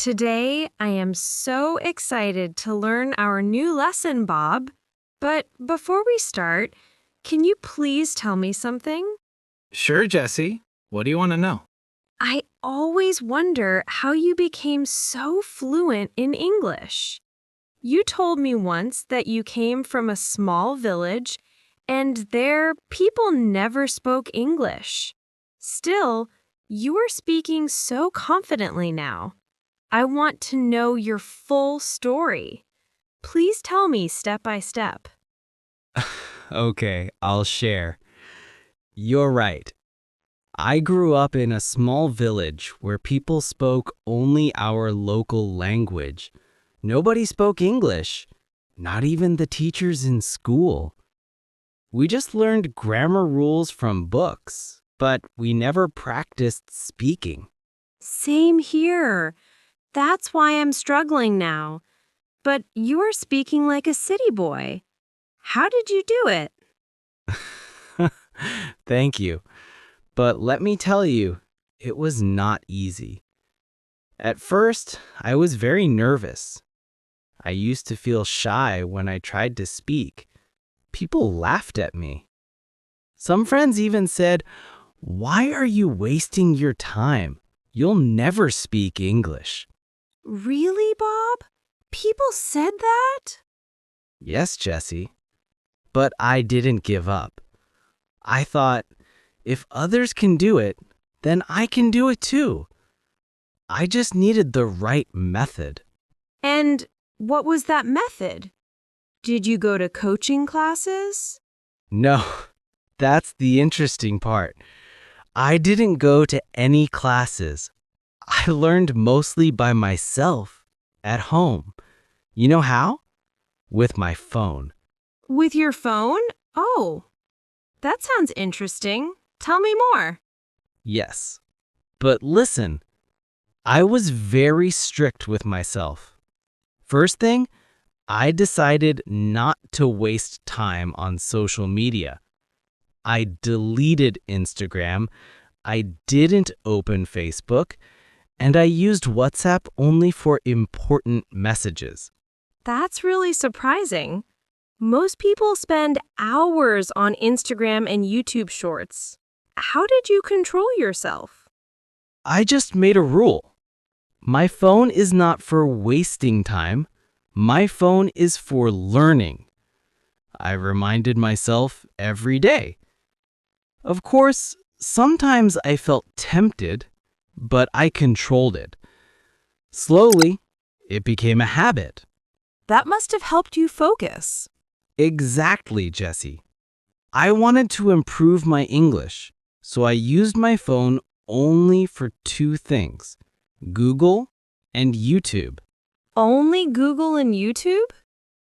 Today, I am so excited to learn our new lesson, Bob. But before we start, can you please tell me something? Sure, Jesse. What do you want to know? I always wonder how you became so fluent in English. You told me once that you came from a small village and there people never spoke English. Still, you are speaking so confidently now. I want to know your full story. Please tell me step by step. Okay, I'll share. You're right. I grew up in a small village where people spoke only our local language. Nobody spoke English, not even the teachers in school. We just learned grammar rules from books, but we never practiced speaking. Same here. That's why I'm struggling now. But you are speaking like a city boy. How did you do it? Thank you. But let me tell you, it was not easy. At first, I was very nervous. I used to feel shy when I tried to speak. People laughed at me. Some friends even said, "Why are you wasting your time? You'll never speak English." Really, Bob? People said that? Yes, Jesse. But I didn't give up. I thought, if others can do it, then I can do it too. I just needed the right method. And what was that method? Did you go to coaching classes? No, that's the interesting part. I didn't go to any classes. I learned mostly by myself, at home. You know how? With my phone. With your phone? Oh, that sounds interesting. Tell me more. Yes. But listen, I was very strict with myself. First thing, I decided not to waste time on social media. I deleted Instagram, I didn't open Facebook, and I used WhatsApp only for important messages. That's really surprising. Most people spend hours on Instagram and YouTube Shorts. How did you control yourself? I just made a rule. My phone is not for wasting time. My phone is for learning. I reminded myself every day. Of course, sometimes I felt tempted, but I controlled it. Slowly, it became a habit. That must have helped you focus. Exactly, Jesse. I wanted to improve my English, so I used my phone only for two things: Google and YouTube. Only Google and YouTube?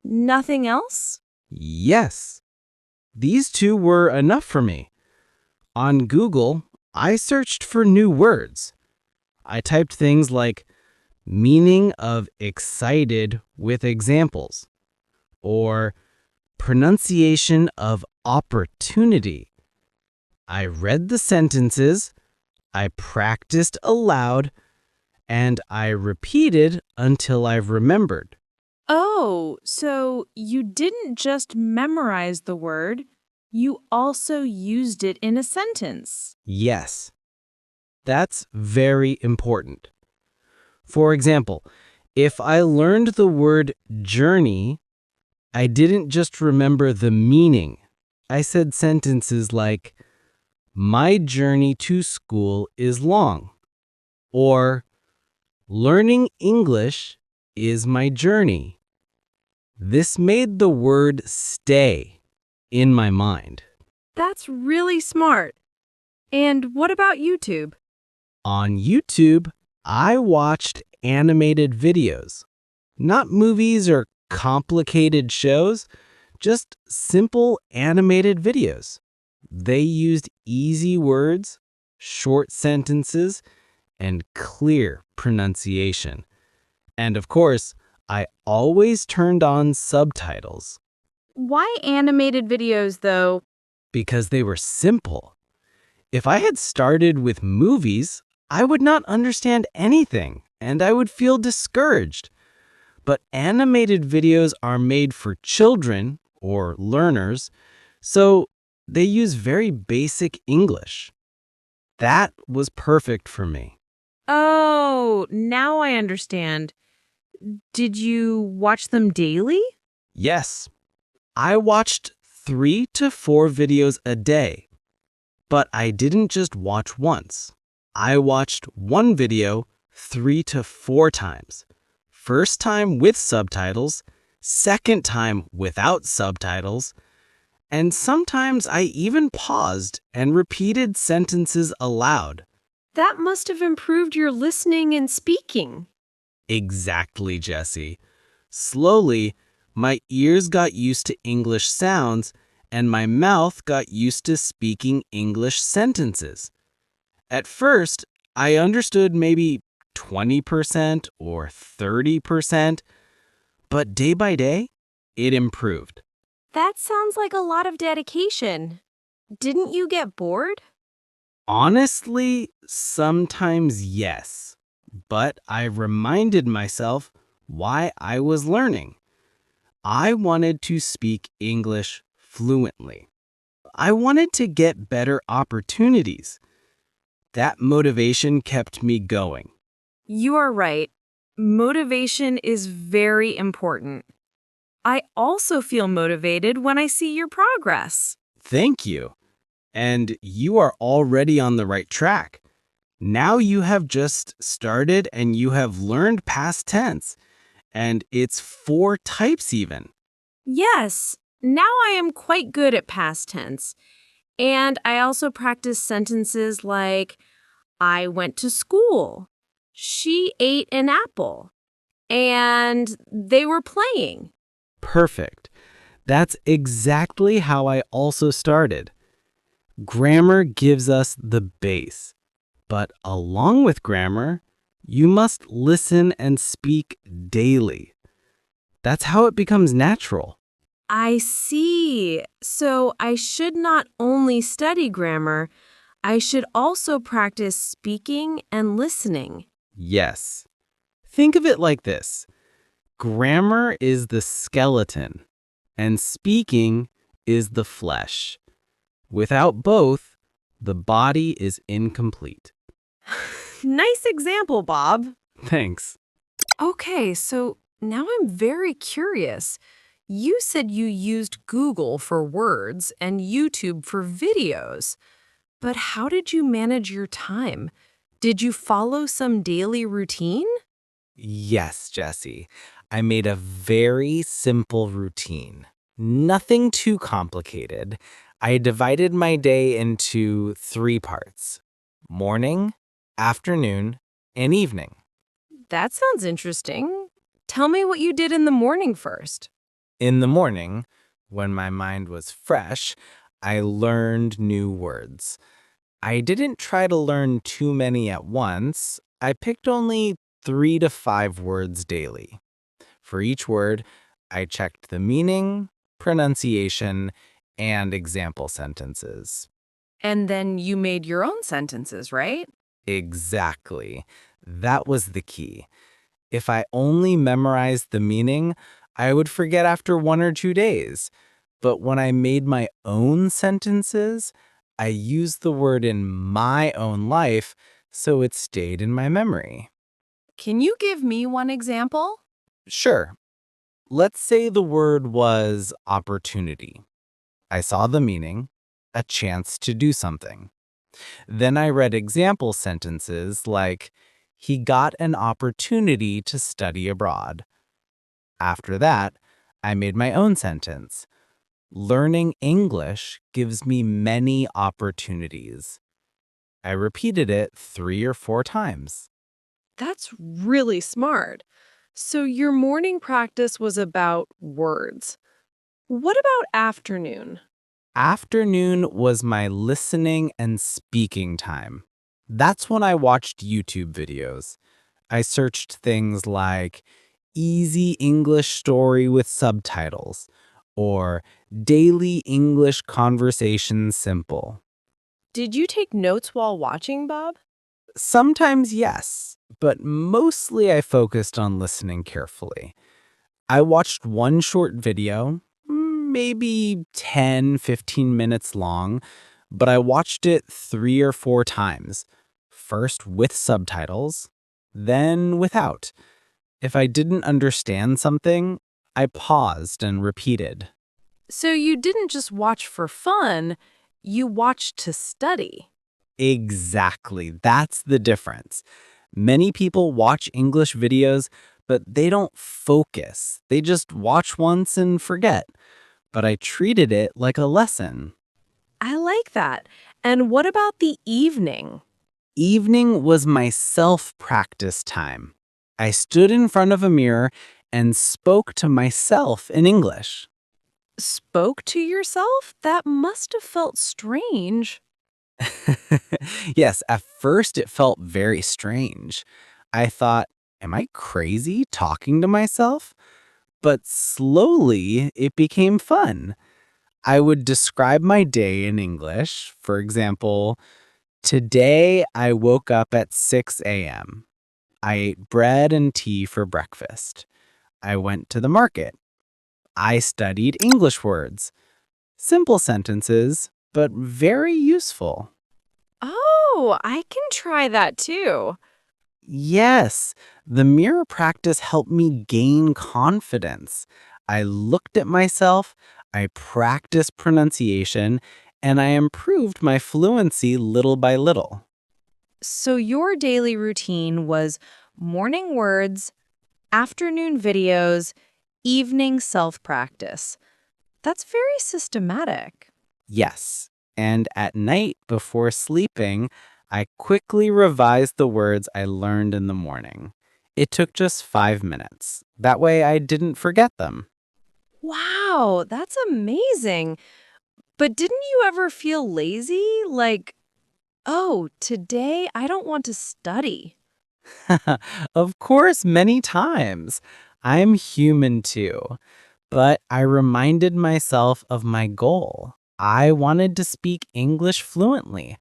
Nothing else? Yes, these two were enough for me. On Google, I searched for new words. I typed things like meaning of excited with examples, or pronunciation of opportunity. I read the sentences, I practiced aloud, and I repeated until I remembered. Oh, so you didn't just memorize the word, you also used it in a sentence. Yes, that's very important. For example, if I learned the word journey, I didn't just remember the meaning. I said sentences like, "My journey to school is long," or "Learning English is my journey." This made the word stay in my mind. That's really smart. And what about YouTube? On YouTube, I watched animated videos, not movies or complicated shows, just simple animated videos. They used easy words, short sentences, and clear pronunciation. And of course, I always turned on subtitles Why animated videos, though? because they were simple. If I had started with movies, I would not understand anything, and I would feel discouraged. But animated videos are made for children or learners, so they use very basic English. That was perfect for me. Oh, now I understand. Did you watch them daily? Yes, I watched 3 to 4 videos a day, but I didn't just watch once. I watched one video 3 to 4 times. First time with subtitles, second time without subtitles, and sometimes I even paused and repeated sentences aloud. That must have improved your listening and speaking. Exactly, Jesse. Slowly, my ears got used to English sounds and my mouth got used to speaking English sentences. At first, I understood maybe 20% or 30%, but day by day, it improved. That sounds like a lot of dedication. Didn't you get bored? Honestly, sometimes yes, but I reminded myself why I was learning. I wanted to speak English fluently. I wanted to get better opportunities. That motivation kept me going. You are right. Motivation is very important. I also feel motivated when I see your progress. Thank you. And you are already on the right track. Now you have just started and you have learned past tense, and it's 4 types even. Yes, now I am quite good at past tense. And I also practice sentences like, I went to school. She ate an apple. And they were playing. Perfect. That's exactly how I also started. Grammar gives us the base, but along with grammar, you must listen and speak daily. That's how it becomes natural. I see. So I should not only study grammar, I should also practice speaking and listening. Yes. Think of it like this. Grammar is the skeleton, and speaking is the flesh. Without both, the body is incomplete. Nice example, Bob. Thanks. Okay, so now I'm very curious. You said you used Google for words and YouTube for videos, but how did you manage your time? Did you follow some daily routine? Yes, Jesse. I made a very simple routine. Nothing too complicated. I divided my day into 3 parts: morning, afternoon, and evening. That sounds interesting. Tell me what you did in the morning first. In the morning, when my mind was fresh, I learned new words. I didn't try to learn too many at once. I picked only 3 to 5 words daily. For each word, I checked the meaning, pronunciation, and example sentences. And then you made your own sentences, right? Exactly. That was the key. If I only memorized the meaning, I would forget after 1 or 2 days. But when I made my own sentences, I used the word in my own life, so it stayed in my memory. Can you give me one example? Sure. Let's say the word was opportunity. I saw the meaning, a chance to do something. Then I read example sentences like, he got an opportunity to study abroad. After that, I made my own sentence. Learning English gives me many opportunities. I repeated it 3 or 4 times. That's really smart. So your morning practice was about words. What about afternoon? Afternoon was my listening and speaking time. That's when I watched YouTube videos. I searched things like easy English story with subtitles or daily English conversation simple. Did you take notes while watching, Bob? Sometimes yes, but mostly I focused on listening carefully. I watched one short video, maybe 10, 15 minutes long, but I watched it 3 or 4 times. First with subtitles, then without. If I didn't understand something, I paused and repeated. So you didn't just watch for fun, you watched to study. Exactly, that's the difference. Many people watch English videos, but they don't focus. They just watch once and forget. But I treated it like a lesson. I like that. And what about the evening? Evening was my self-practice time. I stood in front of a mirror and spoke to myself in English. Spoke to yourself? That must have felt strange. Yes, at first it felt very strange. I thought, am I crazy talking to myself? But slowly it became fun. I would describe my day in English. For example, today I woke up at 6 a.m. I ate bread and tea for breakfast. I went to the market. I studied English words. Simple sentences, but very useful. Oh, I can try that too. Yes, the mirror practice helped me gain confidence. I looked at myself, I practiced pronunciation, and I improved my fluency little by little. So your daily routine was morning words, afternoon videos, evening self-practice. That's very systematic. Yes, and at night before sleeping, I quickly revised the words I learned in the morning. It took just 5 minutes. That way I didn't forget them. Wow, that's amazing. But didn't you ever feel lazy? Like, oh, today I don't want to study. Of course, many times. I'm human too. But I reminded myself of my goal. I wanted to speak English fluently.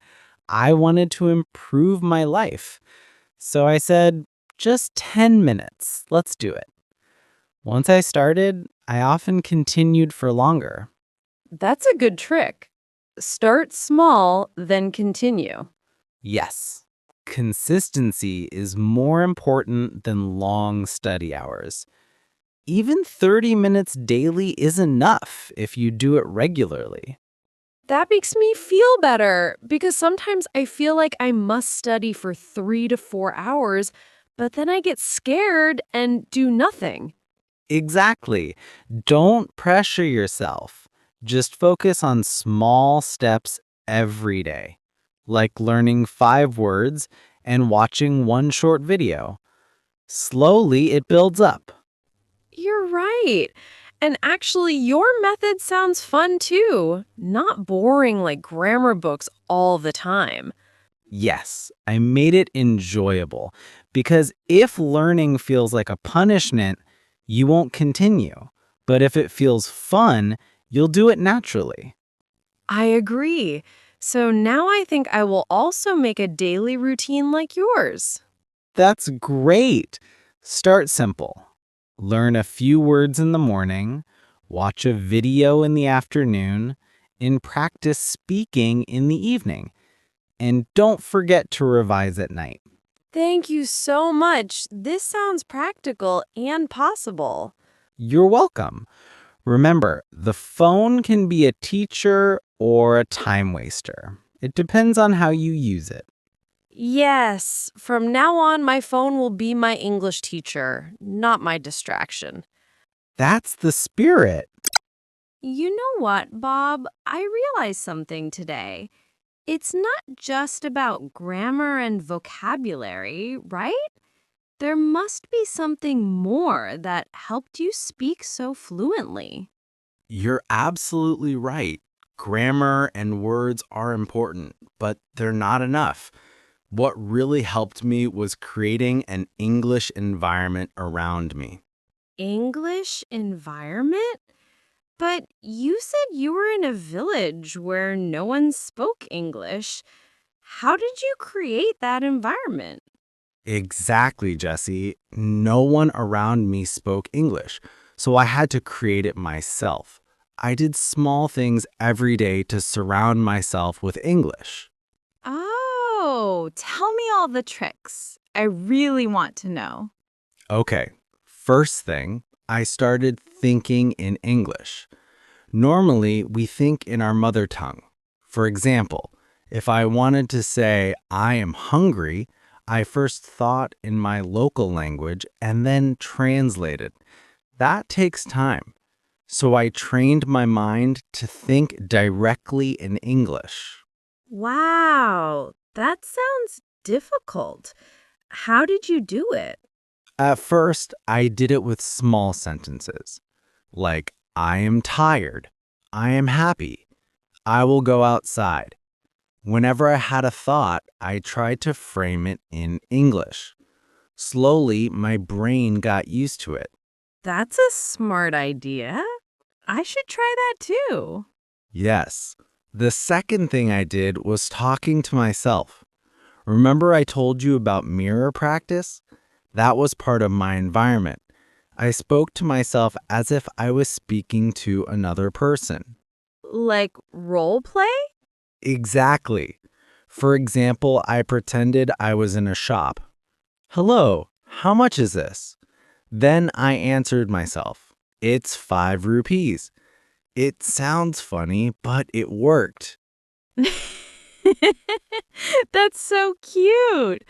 I wanted to improve my life. So I said, just 10 minutes. Let's do it. Once I started, I often continued for longer. That's a good trick. Start small, then continue. Yes, consistency is more important than long study hours. Even 30 minutes daily is enough if you do it regularly. That makes me feel better because sometimes I feel like I must study for 3 to 4 hours, but then I get scared and do nothing. Exactly. Don't pressure yourself. Just focus on small steps every day, like learning 5 words and watching one short video. Slowly, it builds up. You're right. And actually, your method sounds fun too. Not boring like grammar books all the time. Yes, I made it enjoyable because if learning feels like a punishment, you won't continue. But if it feels fun, you'll do it naturally. I agree. So now I think I will also make a daily routine like yours. That's great. Start simple. Learn a few words in the morning, watch a video in the afternoon, and practice speaking in the evening. And don't forget to revise at night. Thank you so much. This sounds practical and possible. You're welcome. Remember, the phone can be a teacher or a time waster. It depends on how you use it. Yes, from now on, my phone will be my English teacher, not my distraction. That's the spirit. You know what, Bob? I realized something today. It's not just about grammar and vocabulary, right? There must be something more that helped you speak so fluently. You're absolutely right. Grammar and words are important, but they're not enough. What really helped me was creating an English environment around me. English environment? But you said you were in a village where no one spoke English. How did you create that environment? Exactly, Jesse. No one around me spoke English, so I had to create it myself. I did small things every day to surround myself with English. Oh, tell me all the tricks. I really want to know. Okay, first thing, I started thinking in English. Normally, we think in our mother tongue. For example, if I wanted to say, I am hungry, I first thought in my local language and then translated. That takes time. So I trained my mind to think directly in English. Wow, that sounds difficult. How did you do it? At first, I did it with small sentences, like, I am tired, I am happy, I will go outside. Whenever I had a thought, I tried to frame it in English. Slowly, my brain got used to it. That's a smart idea. I should try that too. Yes. The second thing I did was talking to myself. Remember I told you about mirror practice? That was part of my environment. I spoke to myself as if I was speaking to another person. Like role play? Exactly. For example, I pretended I was in a shop. Hello, how much is this? Then I answered myself, it's 5 rupees. It sounds funny, but it worked. That's so cute.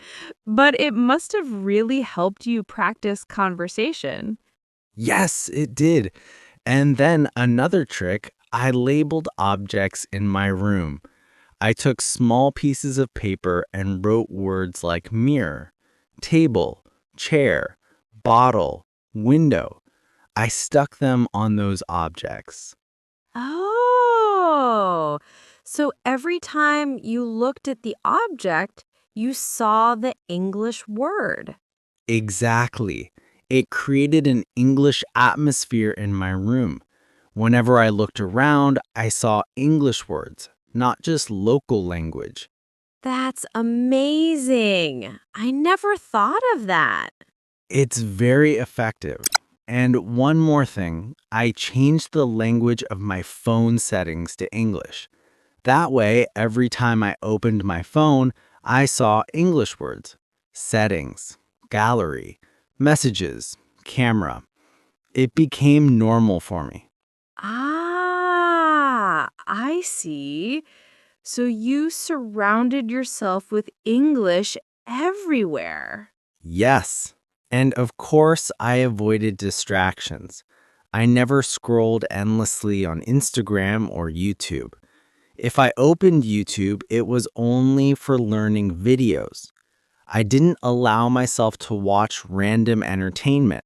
But it must have really helped you practice conversation. Yes, it did. And then another trick, I labeled objects in my room. I took small pieces of paper and wrote words like mirror, table, chair, bottle, window. I stuck them on those objects. Oh, so every time you looked at the object, you saw the English word. Exactly. It created an English atmosphere in my room. Whenever I looked around, I saw English words, not just local language. That's amazing. I never thought of that. It's very effective. And one more thing, I changed the language of my phone settings to English. That way, every time I opened my phone, I saw English words, settings, gallery, messages, camera. It became normal for me. Ah, I see. So you surrounded yourself with English everywhere. Yes. And of course, I avoided distractions. I never scrolled endlessly on Instagram or YouTube. If I opened YouTube, it was only for learning videos. I didn't allow myself to watch random entertainment.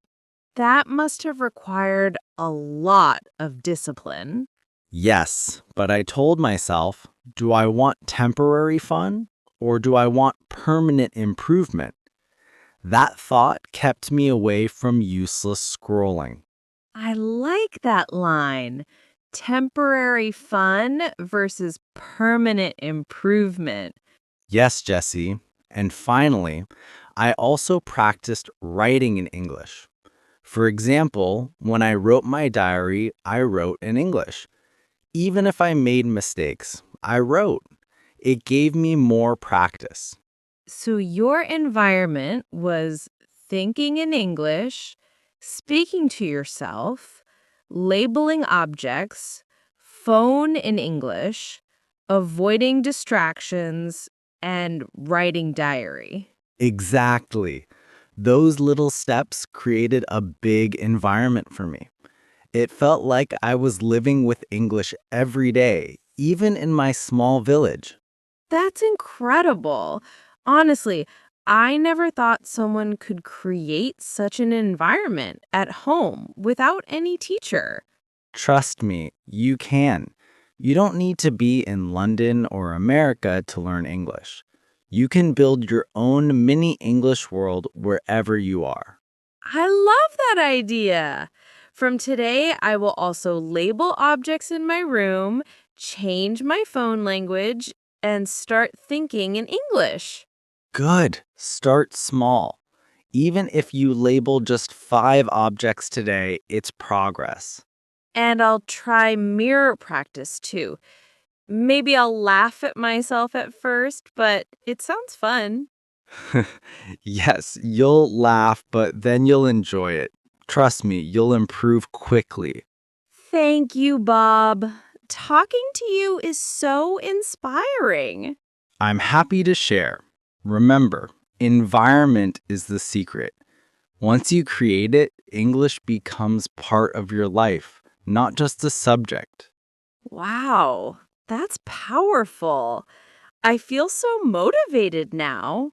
That must have required a lot of discipline. Yes, but I told myself, do I want temporary fun or do I want permanent improvement? That thought kept me away from useless scrolling. I like that line. Temporary fun versus permanent improvement. Yes, Jesse. And finally, I also practiced writing in English. For example, when I wrote my diary, I wrote in English. Even if I made mistakes, I wrote. It gave me more practice. So your environment was thinking in English, speaking to yourself, labeling objects, phone in English, avoiding distractions, and writing diary. Exactly. Those little steps created a big environment for me. It felt like I was living with English every day, even in my small village. That's incredible. Honestly, I never thought someone could create such an environment at home without any teacher. Trust me, you can. You don't need to be in London or America to learn English. You can build your own mini English world wherever you are. I love that idea. From today, I will also label objects in my room, change my phone language, and start thinking in English. Good. Start small. Even if you label just 5 objects today, it's progress. And I'll try mirror practice too. Maybe I'll laugh at myself at first, but it sounds fun. Yes, you'll laugh, but then you'll enjoy it. Trust me, you'll improve quickly. Thank you, Bob. Talking to you is so inspiring. I'm happy to share. Remember, environment is the secret. Once you create it, English becomes part of your life, not just a subject. Wow, that's powerful. I feel so motivated now.